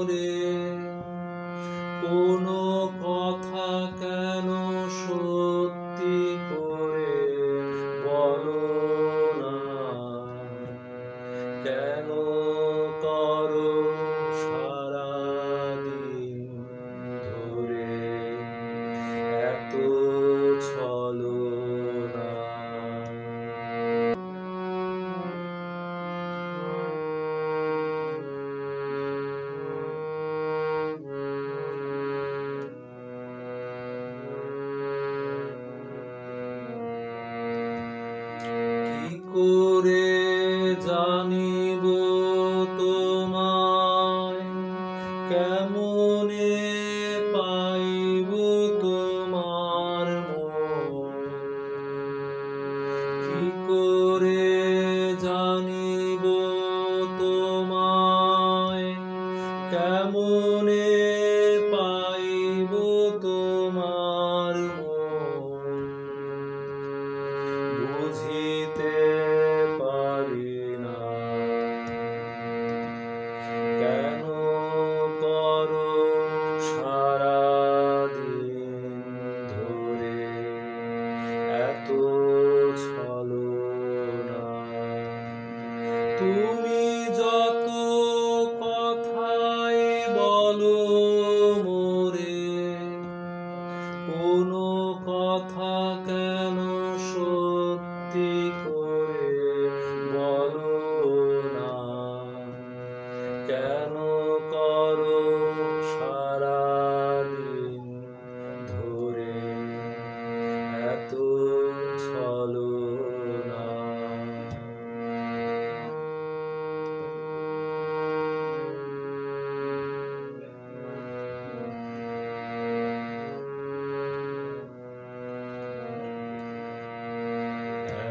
মোরে, কোনো কথা কেন সত্যি করে বলো না, কেন করো সারাদিন ধরে এত ছলনা। কি করে জানিব তোমায়, কেমনে পাইব তোমার মন, কি করে জানিব তোমায়, কেমনে পাইব তোমার মন, বুঝিতে পারি না, কেন করো সারাদিন ধরে এত ছলনা। তুমি যত কথাই বলো মোরে, কোনো কথা কেন সত্যি করে বলো না, কেন করো সারাদিন ধরে এত ছলনা।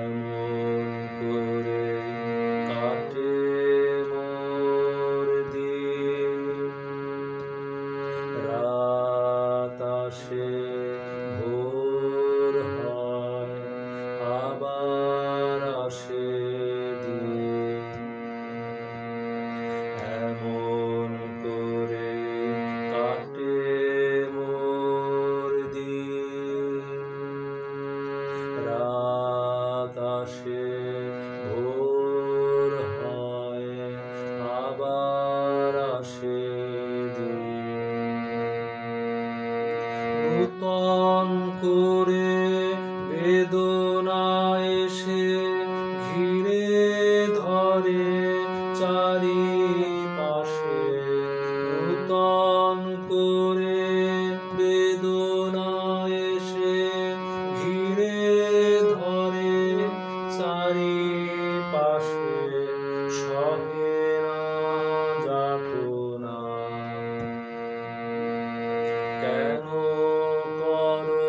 এমন করে কাটে মোর দিন, রাত আসে ভোর হয় আবার আসে দিন, এমন করে কাটে মোর দিন, রাত আসে ভোর হয় আবার আসে দিন, নূতন করে বেদনা এসে ঘিরে ধরে চারিপাশে, নূতন করে বেদনা এসে ঘিরে ধরে চারিপাশে, সহে না যাতনা, কেন করো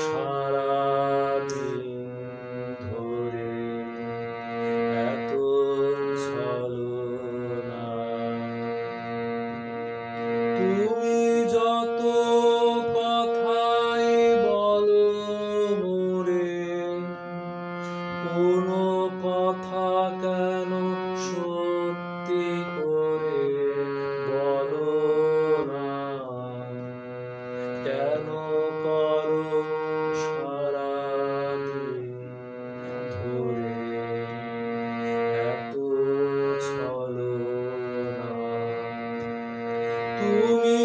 সারাদিন ধরে এত ছলনা। তুমি যত কথাই বলো মোরে, কোনো কথা কেন সত্যি করে বলো না, কেন করো সারাদিন ধরে এত ছলনা। তুমি